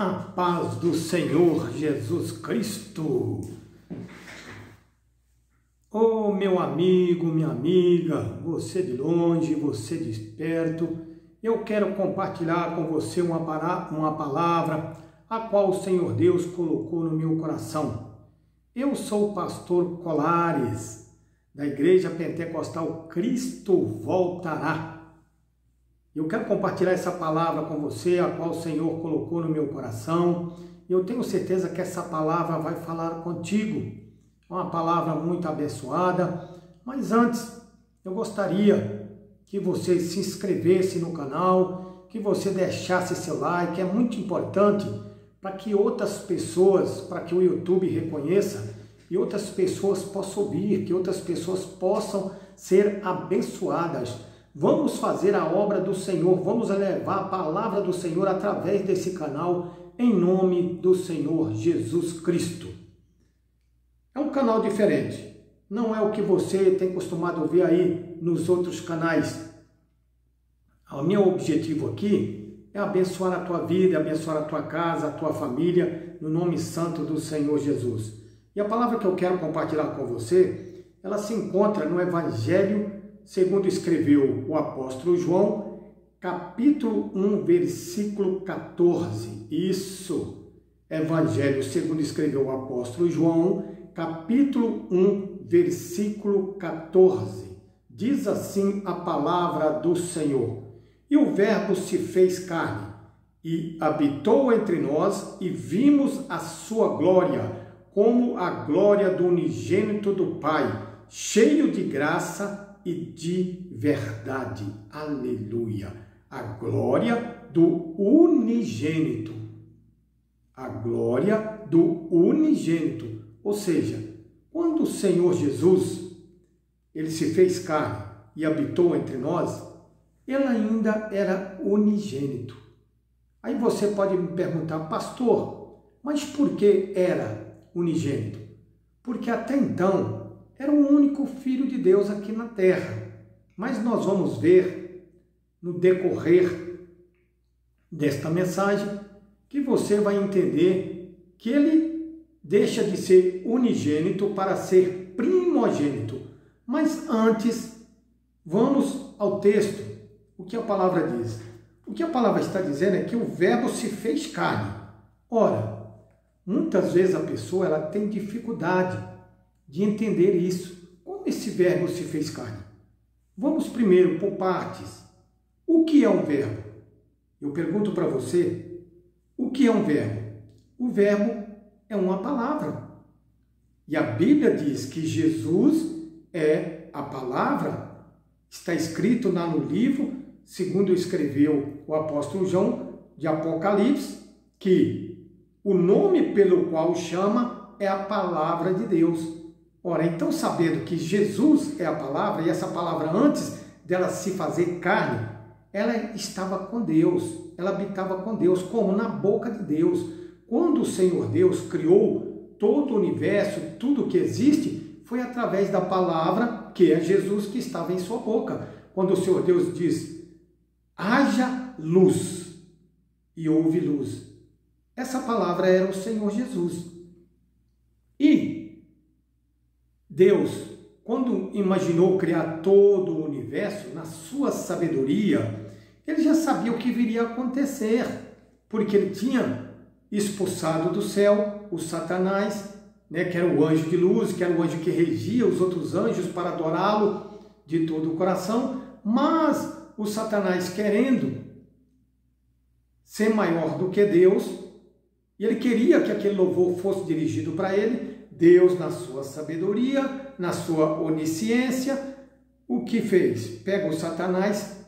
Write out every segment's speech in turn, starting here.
A paz do Senhor Jesus Cristo. Oh, meu amigo, minha amiga, você de longe, você de perto, eu quero compartilhar com você uma palavra a qual o Senhor Deus colocou no meu coração. Eu sou o pastor Colares, da Igreja Pentecostal Cristo Voltará. Eu quero compartilhar essa palavra com você, a qual o Senhor colocou no meu coração. Eu tenho certeza que essa palavra vai falar contigo. É uma palavra muito abençoada. Mas antes, eu gostaria que você se inscrevesse no canal, que você deixasse seu like. É muito importante para que outras pessoas, para que o YouTube reconheça e outras pessoas possam ouvir, que outras pessoas possam ser abençoadas. Vamos fazer a obra do Senhor, vamos levar a palavra do Senhor através desse canal, em nome do Senhor Jesus Cristo. É um canal diferente, não é o que você tem costumado ver aí nos outros canais. O meu objetivo aqui é abençoar a tua vida, abençoar a tua casa, a tua família, no nome santo do Senhor Jesus. E a palavra que eu quero compartilhar com você, ela se encontra no Evangelho segundo escreveu o apóstolo João, capítulo 1, versículo 14. Isso, Evangelho segundo escreveu o apóstolo João, capítulo 1, versículo 14. Diz assim a palavra do Senhor: E o Verbo se fez carne, e habitou entre nós, e vimos a sua glória, como a glória do unigênito do Pai, cheio de graça e de verdade. Aleluia! A glória do unigênito. A glória do unigênito. Ou seja, quando o Senhor Jesus, ele se fez carne e habitou entre nós, ele ainda era unigênito. Aí você pode me perguntar, pastor, mas por que era unigênito? Porque até então era o único Filho de Deus aqui na terra. Mas nós vamos ver no decorrer desta mensagem que você vai entender que ele deixa de ser unigênito para ser primogênito. Mas antes, vamos ao texto. O que a palavra diz? O que a palavra está dizendo é que o Verbo se fez carne. Ora, muitas vezes a pessoa ela tem dificuldade de entender isso. Como esse verbo se fez carne? Vamos primeiro por partes. O que é um verbo? Eu pergunto para você, o que é um verbo? O verbo é uma palavra. E a Bíblia diz que Jesus é a palavra. Está escrito lá no livro, segundo escreveu o apóstolo João, de Apocalipse, que o nome pelo qual chama é a palavra de Deus. Ora, então sabendo que Jesus é a palavra, e essa palavra antes dela se fazer carne, ela estava com Deus, ela habitava com Deus, como na boca de Deus. Quando o Senhor Deus criou todo o universo, tudo que existe, foi através da palavra, que é Jesus, que estava em sua boca. Quando o Senhor Deus diz, haja luz, e houve luz. Essa palavra era o Senhor Jesus. E Deus, quando imaginou criar todo o universo, na sua sabedoria, ele já sabia o que viria a acontecer, porque ele tinha expulsado do céu o Satanás, que era o anjo de luz, que era o anjo que regia os outros anjos para adorá-lo de todo o coração, mas o Satanás, querendo ser maior do que Deus, e ele queria que aquele louvor fosse dirigido para ele, Deus, na sua sabedoria, na sua onisciência, o que fez? Pega o Satanás,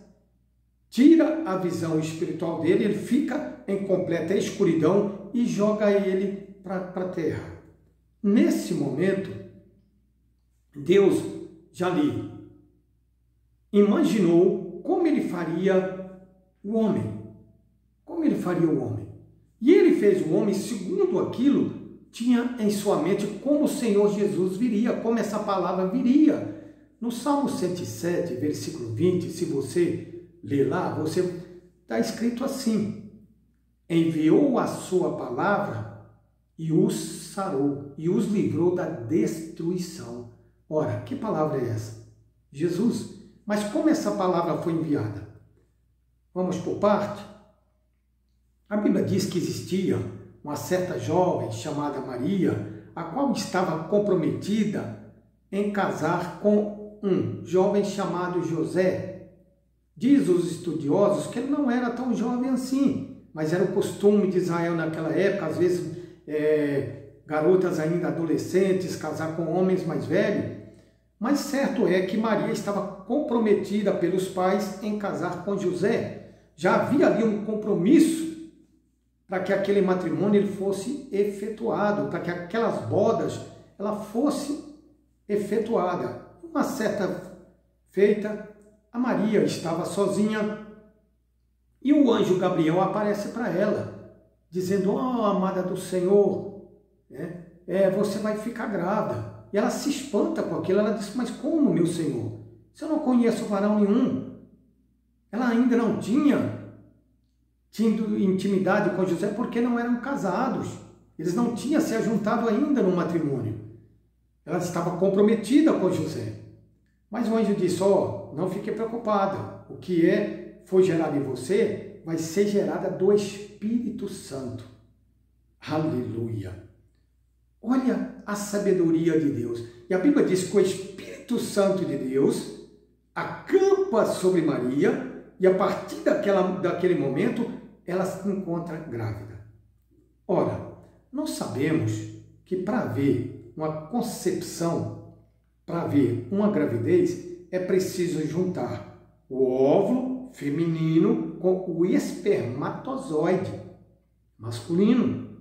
tira a visão espiritual dele, ele fica em completa escuridão e joga ele para a terra. Nesse momento, Deus já lhe imaginou como ele faria o homem. Como ele faria o homem? E ele fez o homem segundo aquilo tinha em sua mente como o Senhor Jesus viria, como essa palavra viria. No Salmo 107, versículo 20, se você ler lá, está escrito assim: enviou a sua palavra e os sarou, e os livrou da destruição. Ora, que palavra é essa? Jesus. Mas como essa palavra foi enviada? Vamos por parte? A Bíblia diz que existia uma certa jovem chamada Maria, a qual estava comprometida em casar com um jovem chamado José. Diz os estudiosos que ele não era tão jovem assim, mas era o costume de Israel naquela época, às vezes garotas ainda adolescentes casar com homens mais velhos. Mas certo é que Maria estava comprometida pelos pais em casar com José. Já havia ali um compromisso para que aquele matrimônio ele fosse efetuado, para que aquelas bodas ela fosse efetuada. Uma certa feita, a Maria estava sozinha e o anjo Gabriel aparece para ela, dizendo: "Oh, amada do Senhor, você vai ficar grávida." E ela se espanta com aquilo, ela diz: "Mas como, meu Senhor? Se eu não conheço varão nenhum." Ela ainda não tinha tido intimidade com José porque não eram casados. Eles não tinham se ajuntado ainda no matrimônio. Ela estava comprometida com José. Mas o anjo disse: não fique preocupada. O que foi gerado em você vai ser gerada do Espírito Santo. Aleluia! Olha a sabedoria de Deus. E a Bíblia diz que o Espírito Santo de Deus acampa sobre Maria e a partir daquele momento ela se encontra grávida. Ora, nós sabemos que para haver uma concepção, para haver uma gravidez, é preciso juntar o óvulo feminino com o espermatozoide masculino.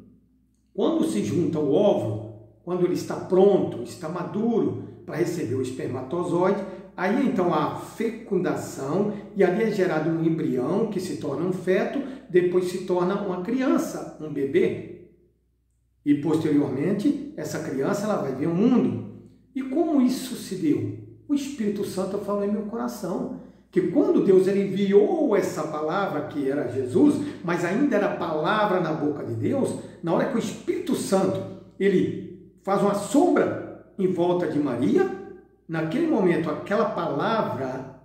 Quando se junta o óvulo, quando ele está pronto, está maduro para receber o espermatozoide, aí então há a fecundação e ali é gerado um embrião que se torna um feto, depois se torna uma criança, um bebê. E posteriormente, essa criança ela vai ver o mundo. E como isso se deu? O Espírito Santo falou em meu coração que quando Deus ele enviou essa palavra, que era Jesus, mas ainda era palavra na boca de Deus, na hora que o Espírito Santo ele faz uma sombra em volta de Maria, naquele momento aquela palavra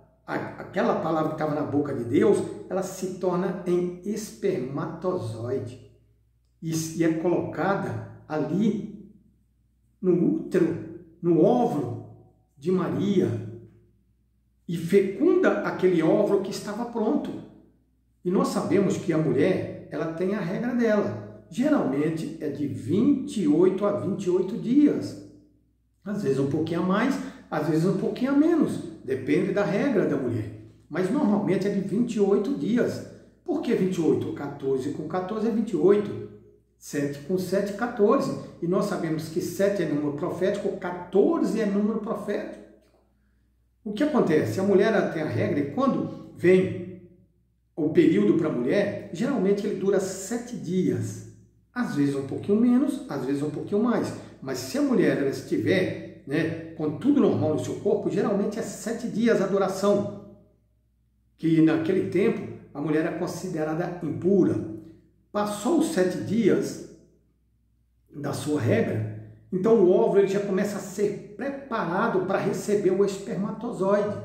que estava na boca de Deus, ela se torna em espermatozoide e é colocada ali no útero, no óvulo de Maria, e fecunda aquele óvulo que estava pronto. E nós sabemos que a mulher, ela tem a regra dela. Geralmente é de 28 a 28 dias. Às vezes um pouquinho a mais, às vezes um pouquinho a menos. Depende da regra da mulher. Mas normalmente é de 28 dias. Por que 28? 14 com 14 é 28. 7 com 7, 14. E nós sabemos que 7 é número profético, 14 é número profético. O que acontece? A mulher ela tem a regra e quando vem o período para a mulher, geralmente ele dura 7 dias. Às vezes um pouquinho menos, às vezes um pouquinho mais. Mas se a mulher ela estiver com tudo normal no seu corpo, geralmente é 7 dias a duração. Que naquele tempo a mulher é considerada impura. Passou os 7 dias da sua regra, então o óvulo ele já começa a ser preparado para receber o espermatozoide.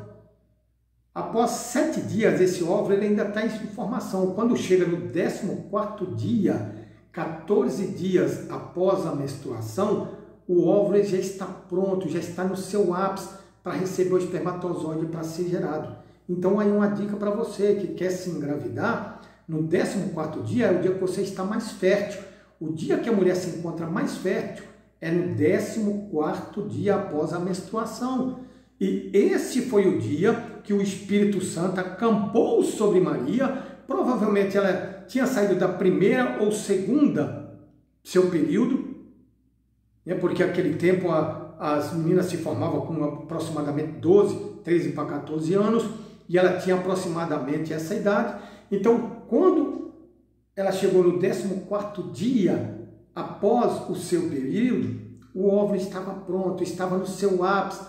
Após 7 dias, esse óvulo ele ainda está em formação. Quando chega no 14º dia, 14 dias após a menstruação, o óvulo já está pronto, já está no seu ápice para receber o espermatozoide para ser gerado. Então aí uma dica para você que quer se engravidar, no 14º dia é o dia que você está mais fértil. O dia que a mulher se encontra mais fértil é no 14º dia após a menstruação. E esse foi o dia que o Espírito Santo acampou sobre Maria. Provavelmente ela tinha saído da primeira ou segunda seu período, porque naquele tempo as meninas se formavam com aproximadamente 13 para 14 anos, e ela tinha aproximadamente essa idade. Então, quando ela chegou no 14º dia após o seu período, o óvulo estava pronto, estava no seu ápice,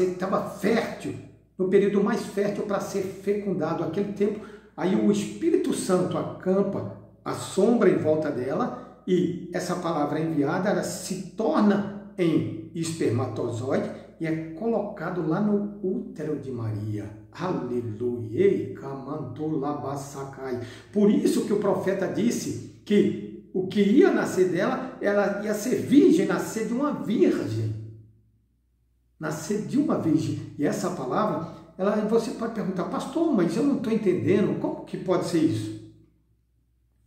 estava fértil, no período mais fértil para ser fecundado. Aquele tempo, aí o Espírito Santo acampa a sombra em volta dela, e essa palavra enviada, ela se torna em espermatozoide e é colocado lá no útero de Maria. Aleluia! Por isso que o profeta disse que o que ia nascer dela, ela ia ser virgem, nascer de uma virgem. Nascer de uma virgem. E essa palavra, você pode perguntar, pastor, mas eu não estou entendendo, como que pode ser isso?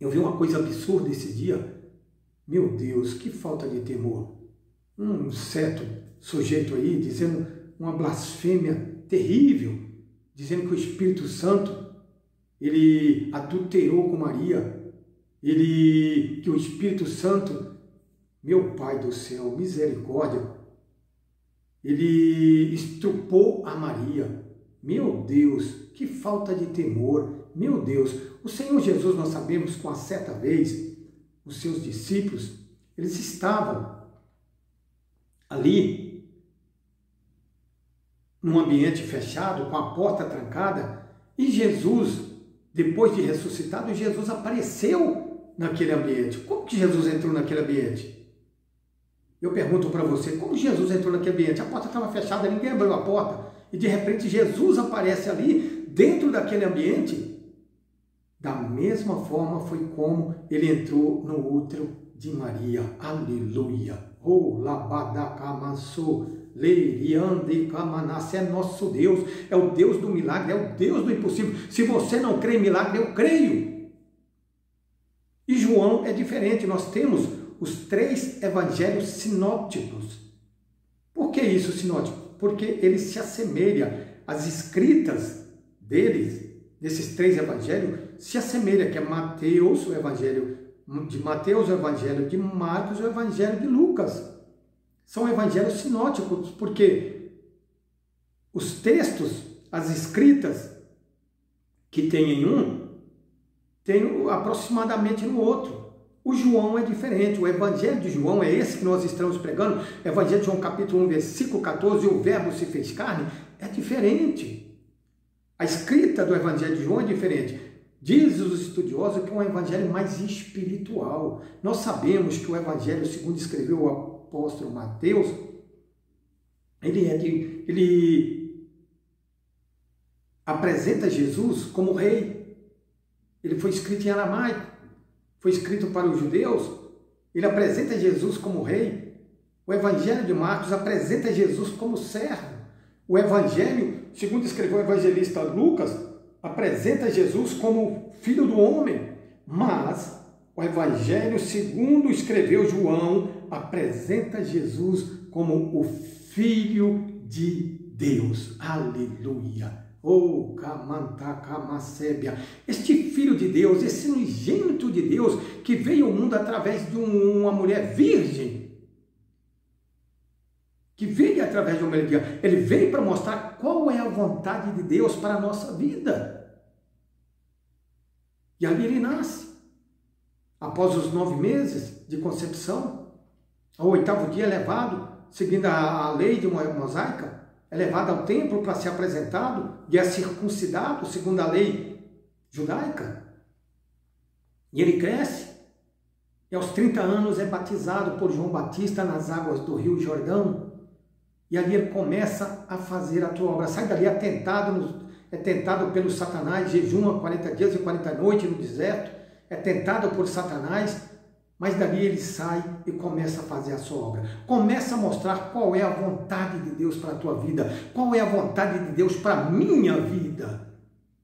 Eu vi uma coisa absurda esse dia. Meu Deus, que falta de temor. Um certo sujeito aí dizendo uma blasfêmia terrível, dizendo que o Espírito Santo, ele adulterou com Maria, que o Espírito Santo, meu Pai do céu, misericórdia, ele estrupou a Maria. Meu Deus, que falta de temor. Meu Deus, o Senhor Jesus, nós sabemos, com uma certa vez, os seus discípulos, eles estavam ali, num ambiente fechado, com a porta trancada, e Jesus, depois de ressuscitado, Jesus apareceu naquele ambiente. Como que Jesus entrou naquele ambiente? Eu pergunto para você, como Jesus entrou naquele ambiente? A porta estava fechada, ninguém abriu a porta, e de repente Jesus aparece ali, dentro daquele ambiente. Da mesma forma foi como ele entrou no útero de Maria. Aleluia! Oh, labadacamassou, leiriande camanasse, é nosso Deus, é o Deus do milagre, é o Deus do impossível. Se você não crê em milagre, eu creio. E João é diferente, nós temos os 3 evangelhos sinópticos. Por que isso sinótico? Porque ele se assemelha, as escritas deles, desses 3 evangelhos, se assemelha, que é Mateus, o evangelho de Mateus, o evangelho de Marcos, o evangelho de Lucas. São evangelhos sinóticos, porque os textos, as escritas que tem em um, tem aproximadamente no outro. O João é diferente, o evangelho de João é esse que nós estamos pregando, evangelho de João capítulo 1, versículo 14, o verbo se fez carne, é diferente. A escrita do evangelho de João é diferente. Diz os estudiosos que é um evangelho mais espiritual. Nós sabemos que o evangelho, segundo escreveu o apóstolo Mateus, ele apresenta Jesus como rei. Ele foi escrito em aramaico, foi escrito para os judeus. Ele apresenta Jesus como rei. O evangelho de Marcos apresenta Jesus como servo. O evangelho, segundo escreveu o evangelista Lucas, apresenta Jesus como filho do homem, mas o evangelho, segundo escreveu João, apresenta Jesus como o Filho de Deus. Aleluia! Oh, Kamantakamasébia! Este Filho de Deus, esse unigênito de Deus, que veio ao mundo através de uma mulher virgem, que veio através de uma mulher virgem, ele veio para mostrar qual é a vontade de Deus para a nossa vida. E ali ele nasce. Após os 9 meses de concepção, ao 8º dia é levado, seguindo a lei de mosaica, é levado ao templo para ser apresentado e é circuncidado, segundo a lei judaica. E ele cresce. E aos 30 anos é batizado por João Batista nas águas do Rio Jordão. E ali ele começa a fazer a tua obra. Sai dali é tentado pelo Satanás, jejuma 40 dias e 40 noites no deserto, é tentado por Satanás, mas dali ele sai e começa a fazer a sua obra. Começa a mostrar qual é a vontade de Deus para a tua vida, qual é a vontade de Deus para a minha vida.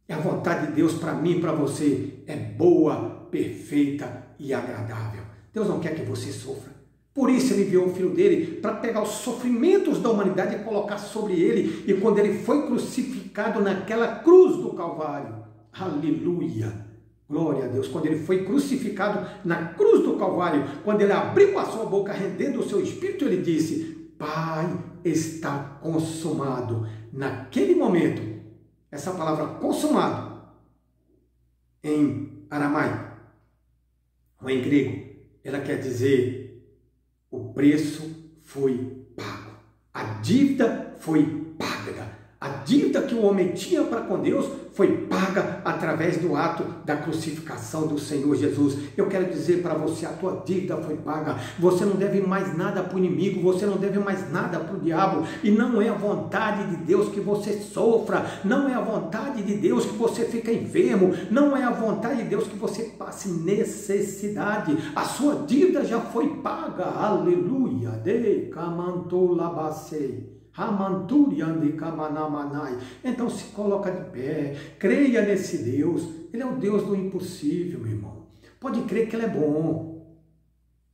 E a vontade de Deus para mim e para você é boa, perfeita e agradável. Deus não quer que você sofra. Por isso ele enviou o Filho dele para pegar os sofrimentos da humanidade e colocar sobre ele. E quando ele foi crucificado naquela cruz do Calvário, aleluia, glória a Deus, quando ele foi crucificado na cruz do Calvário, quando ele abriu a sua boca rendendo o seu espírito, ele disse, Pai, está consumado. Naquele momento, essa palavra consumado, em aramaico, ou em grego, ela quer dizer, o preço foi pago, a dívida foi paga, A dívida que o homem tinha para com Deus foi paga através do ato da crucificação do Senhor Jesus. Eu quero dizer para você, a tua dívida foi paga. Você não deve mais nada para o inimigo, você não deve mais nada para o diabo. E não é a vontade de Deus que você sofra, não é a vontade de Deus que você fique enfermo, não é a vontade de Deus que você passe necessidade. A sua dívida já foi paga. Aleluia. De camantolabacei. Então se coloca de pé, creia nesse Deus. Ele é o Deus do impossível, meu irmão. Pode crer que Ele é bom.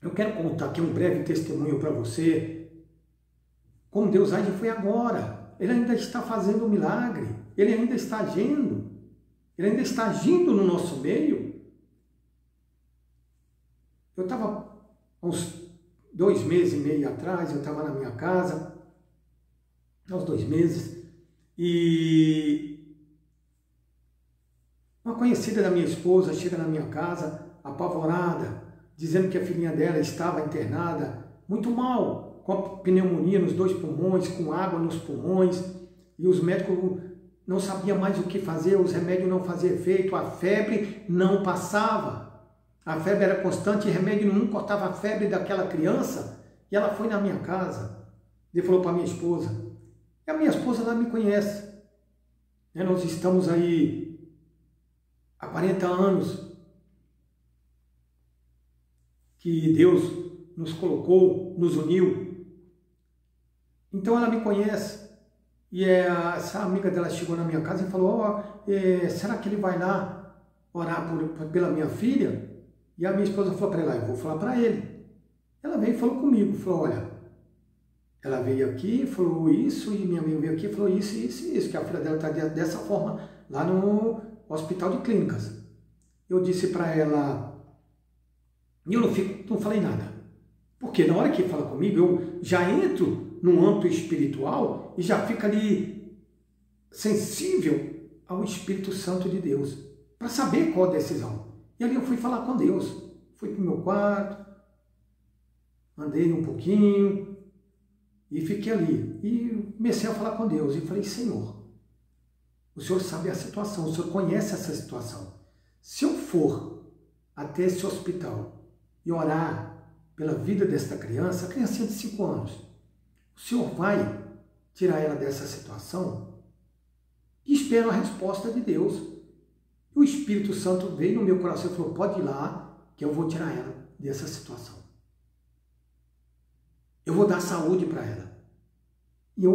Eu quero contar aqui um breve testemunho para você. Como Deus age foi agora. Ele ainda está fazendo um milagre. Ele ainda está agindo. Ele ainda está agindo no nosso meio. Eu estava uns 2 meses e meio atrás, eu estava na minha casa, aos 2 meses, e uma conhecida da minha esposa chega na minha casa, apavorada, dizendo que a filhinha dela estava internada, muito mal, com pneumonia nos 2 pulmões, com água nos pulmões, e os médicos não sabiam mais o que fazer, os remédios não faziam efeito, a febre não passava, a febre era constante, e remédio não cortava a febre daquela criança, e ela foi na minha casa, e falou para minha esposa. E a minha esposa lá me conhece. Nós estamos aí há 40 anos que Deus nos colocou, nos uniu. Então ela me conhece. E essa amiga dela chegou na minha casa e falou, será que ele vai lá orar pela minha filha? E a minha esposa falou para ela, eu vou falar para ele. Ela veio e falou comigo, falou, olha, ela veio aqui, falou isso, e minha amiga veio aqui e falou isso, que a filha dela está dessa forma lá no Hospital de Clínicas. Eu disse para ela, e eu não falei nada, porque na hora que fala comigo, eu já entro no âmbito espiritual e já fico ali sensível ao Espírito Santo de Deus, para saber qual a decisão. E ali eu fui falar com Deus, fui para o meu quarto, andei um pouquinho, e fiquei ali, e comecei a falar com Deus, e falei, Senhor, o Senhor sabe a situação, o Senhor conhece essa situação. Se eu for até esse hospital e orar pela vida desta criança, a criancinha de 5 anos, o Senhor vai tirar ela dessa situação? E espero a resposta de Deus. E o Espírito Santo veio no meu coração e falou, pode ir lá, que eu vou tirar ela dessa situação. Eu vou dar saúde para ela. E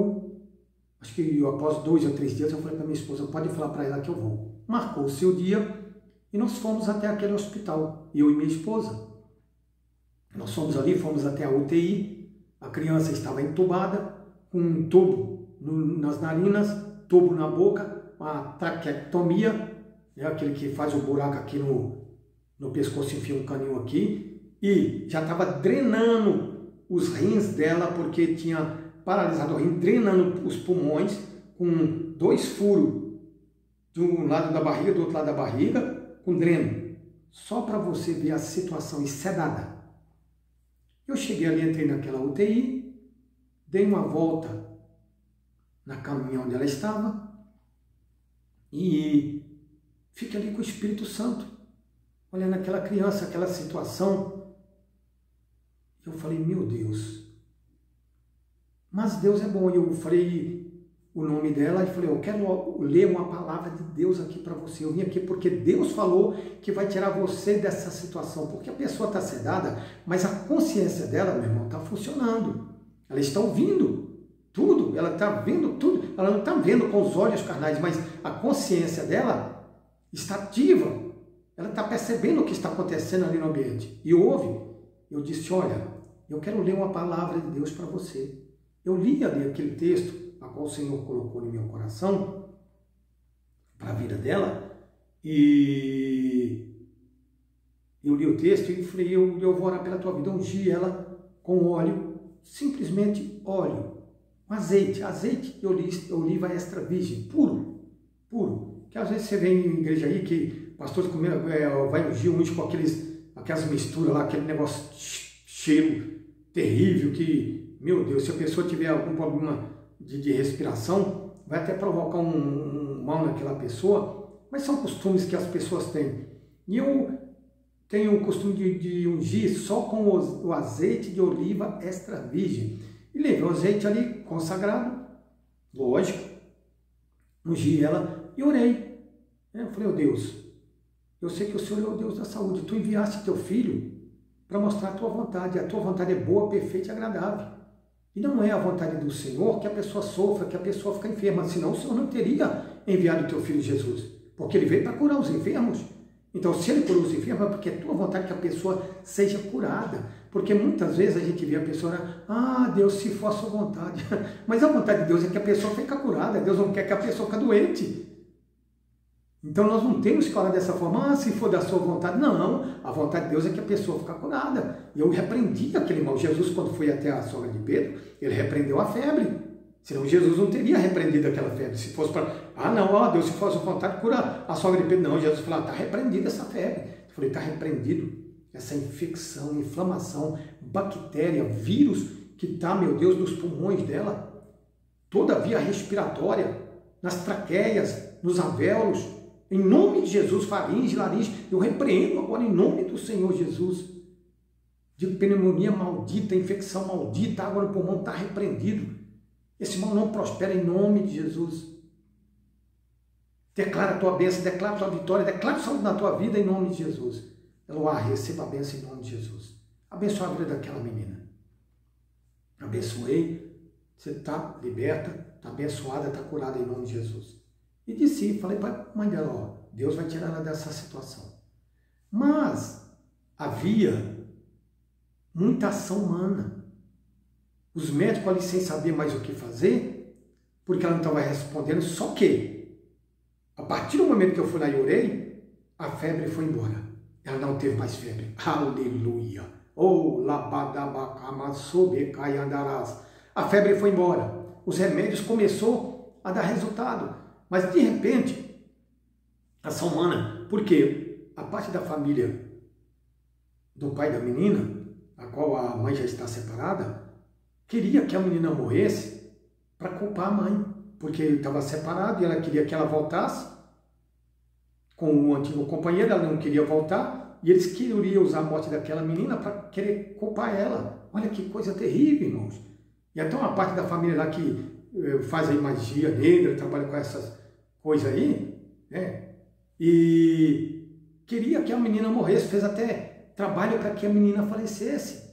acho que após 2 ou 3 dias, eu falei para minha esposa, pode falar para ela que eu vou. Marcou o seu dia e nós fomos até aquele hospital, eu e minha esposa. Nós fomos ali, fomos até a UTI, a criança estava entubada, com um tubo nas narinas, tubo na boca, uma traqueotomia, aquele que faz o buraco aqui no pescoço, enfia um caninho aqui, e já estava drenando os rins dela, porque tinha paralisado o rim, drenando os pulmões, com 2 furos, de um lado da barriga, do outro lado da barriga, com dreno. Só para você ver a situação, e sedada. Eu cheguei ali, entrei naquela UTI, dei uma volta na caminha onde ela estava, e fiquei ali com o Espírito Santo, olhando aquela criança, aquela situação. Eu falei, meu Deus, mas Deus é bom. E eu falei o nome dela e falei, eu quero ler uma palavra de Deus aqui para você. Eu vim aqui porque Deus falou que vai tirar você dessa situação, porque a pessoa está sedada, mas a consciência dela, meu irmão, está funcionando. Ela está ouvindo tudo, ela está vendo tudo, ela não está vendo com os olhos carnais, mas a consciência dela está ativa, ela está percebendo o que está acontecendo ali no ambiente, e ouve. Eu disse, olha, eu quero ler uma palavra de Deus para você. Eu li ali aquele texto, a qual o Senhor colocou no meu coração, para a vida dela, e eu li o texto e falei, eu vou orar pela tua vida. Eu ungi ela com óleo, simplesmente óleo, azeite, oliva extra virgem, puro. Que às vezes você vem em igreja aí que pastores vai ungir, unge com aquelas misturas lá, aquele negócio, cheiro terrível que, meu Deus, se a pessoa tiver algum problema de respiração, vai até provocar um mal naquela pessoa, mas são costumes que as pessoas têm. E eu tenho o costume de ungir só com o azeite de oliva extra virgem. E levei o azeite ali consagrado, lógico, ungi ela e orei. Eu falei, ó Deus, eu sei que o Senhor é o Deus da saúde, tu enviaste teu filho para mostrar a tua vontade é boa, perfeita e agradável. E não é a vontade do Senhor que a pessoa sofra, que a pessoa fique enferma, senão o Senhor não teria enviado o teu filho Jesus, porque ele veio para curar os enfermos. Então, se ele curou os enfermos, é porque é tua vontade que a pessoa seja curada. Porque muitas vezes a gente vê a pessoa, Deus, se for a sua vontade. Mas a vontade de Deus é que a pessoa fique curada, Deus não quer que a pessoa fique doente. Então, nós não temos que falar dessa forma, se for da sua vontade. Não, a vontade de Deus é que a pessoa fique curada. E eu repreendi aquele mal. Jesus, quando foi até a sogra de Pedro, ele repreendeu a febre. Senão Jesus não teria repreendido aquela febre. Se fosse para, Deus, se fosse a vontade, cura a sogra de Pedro. Não, Jesus falou, está repreendida essa febre. Eu falei, está repreendido essa infecção, inflamação, bactéria, vírus que está, meu Deus, nos pulmões dela. Toda a via respiratória, nas traqueias, nos alvéolos. Em nome de Jesus, faringe, laringe, eu repreendo agora em nome do Senhor Jesus. De pneumonia maldita, infecção maldita, água no pulmão está repreendido. Esse mal não prospera em nome de Jesus. Declara a tua bênção, declara a tua vitória, declara saúde na tua vida em nome de Jesus. Eloá, receba a bênção em nome de Jesus. Abençoa a vida daquela menina. Abençoei, você está liberta, está abençoada, está curada em nome de Jesus. E disse, falei para a mãe dela, Deus vai tirar ela dessa situação. Mas havia muita ação humana. Os médicos ali sem saber mais o que fazer, porque ela não estava respondendo, só que, a partir do momento que eu fui lá e orei, a febre foi embora. Ela não teve mais febre. Aleluia! Oh, labadabacamasobecaiandarás. A febre foi embora. Os remédios começou a dar resultado. Mas, de repente, ação humana, porque a parte da família do pai da menina, a qual a mãe já está separada, queria que a menina morresse para culpar a mãe, porque ele estava separado e ela queria que ela voltasse com o antigo companheiro, ela não queria voltar, e eles queriam usar a morte daquela menina para querer culpar ela. Olha que coisa terrível, irmãos. E até uma parte da família lá que faz aí magia negra, trabalha com essas coisas aí, né? E queria que a menina morresse, fez até trabalho para que a menina falecesse.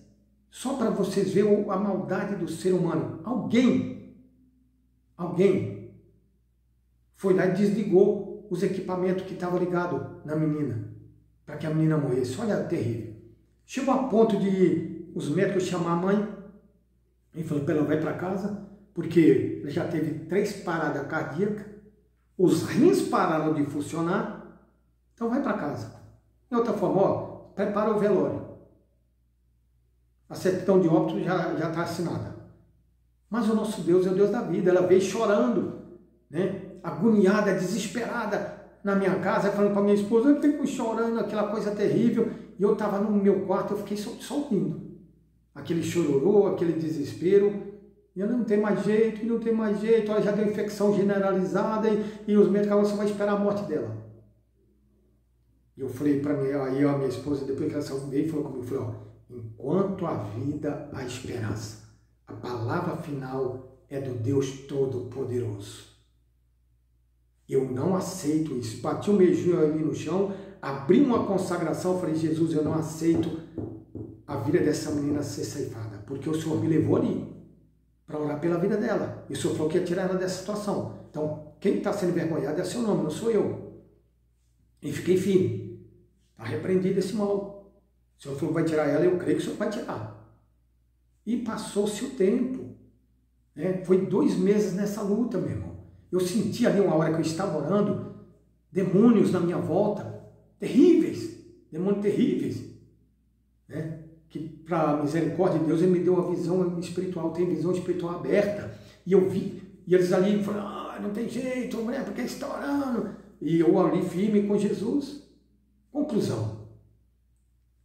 Só para vocês verem a maldade do ser humano. Alguém foi lá e desligou os equipamentos que estavam ligados na menina, para que a menina morresse. Olha, terrível. Chegou a ponto de os médicos chamar a mãe e falou para ela, vai para casa, porque ele já teve 3 paradas cardíacas, os rins pararam de funcionar, então vai para casa. De outra forma, prepara o velório. A certidão de óbito já está assinada. Mas o nosso Deus é o Deus da vida. Ela veio chorando, né? Agoniada, desesperada na minha casa, falando para minha esposa, eu fico chorando, aquela coisa terrível. E eu estava no meu quarto, eu fiquei só ouvindo. Aquele chororô, aquele desespero. E eu não tem mais jeito, não tem mais jeito. Ela já deu infecção generalizada e os médicos falaram, você vai esperar a morte dela. E eu falei para mim, aí a minha esposa, depois que ela saiu, veio e falou comigo, falou, enquanto há vida, há esperança. A palavra final é do Deus Todo-Poderoso. Eu não aceito isso. Bati um beijinho ali no chão, abri uma consagração, falei, Jesus, eu não aceito a vida dessa menina ser ceifada, porque o Senhor me levou ali para orar pela vida dela. E o Senhor falou que ia tirar ela dessa situação. Então, quem está sendo envergonhado é seu nome, não sou eu. E fiquei firme. Está repreendido esse mal. O Senhor falou que vai tirar ela, eu creio que o Senhor vai tirar. E passou-se o tempo. Né? Foi 2 meses nessa luta, meu irmão. Eu senti ali uma hora que eu estava orando, demônios na minha volta, terríveis, demônios terríveis. Né? Que para a misericórdia de Deus, Ele me deu uma visão espiritual, tem visão espiritual aberta. E eu vi, e eles ali falaram, não tem jeito, mulher, porque ele está orando. E eu ali firme com Jesus. Conclusão.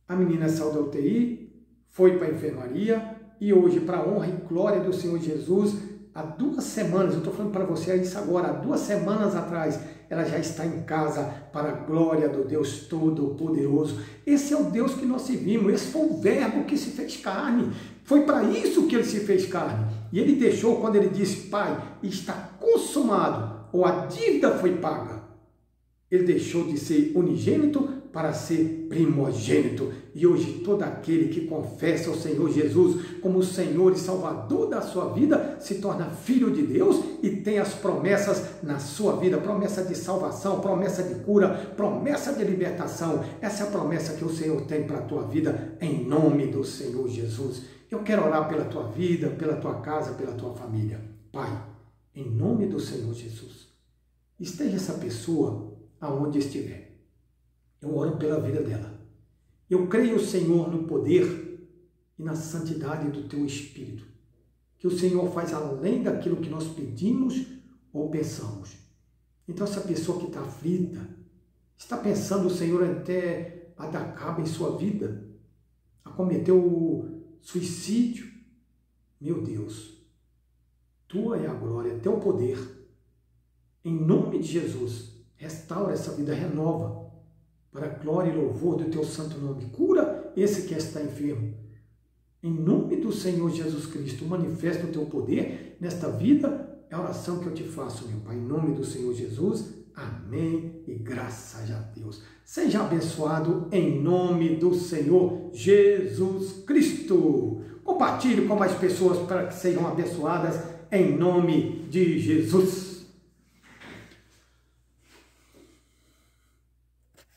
A menina saiu da UTI, foi para a enfermaria e hoje, para a honra e glória do Senhor Jesus, há 2 semanas, eu estou falando para você isso agora, há 2 semanas atrás, ela já está em casa para a glória do Deus Todo-Poderoso. Esse é o Deus que nós servimos, esse foi o verbo que se fez carne. Foi para isso que ele se fez carne. E ele deixou, quando ele disse, Pai, está consumado, ou a dívida foi paga. Ele deixou de ser unigênito para ser primogênito. E hoje todo aquele que confessa o Senhor Jesus como o Senhor e Salvador da sua vida se torna filho de Deus e tem as promessas na sua vida, promessa de salvação, promessa de cura, promessa de libertação. Essa é a promessa que o Senhor tem para a tua vida, em nome do Senhor Jesus. Eu quero orar pela tua vida, pela tua casa, pela tua família. Pai, em nome do Senhor Jesus, esteja essa pessoa aonde estiver. Eu oro pela vida dela. Eu creio, Senhor, no poder e na santidade do Teu Espírito, que o Senhor faz além daquilo que nós pedimos ou pensamos. Então, essa pessoa que está aflita, está pensando, Senhor, até a dar cabo em sua vida, a cometer o suicídio, meu Deus, Tua é a glória, Teu poder. Em nome de Jesus, restaura essa vida, renova, para a glória e louvor do Teu santo nome. Cura esse que está enfermo. Em nome do Senhor Jesus Cristo, manifesta o Teu poder nesta vida. É a oração que eu te faço, meu Pai. Em nome do Senhor Jesus. Amém. E graças a Deus. Seja abençoado em nome do Senhor Jesus Cristo. Compartilhe com mais pessoas para que sejam abençoadas em nome de Jesus.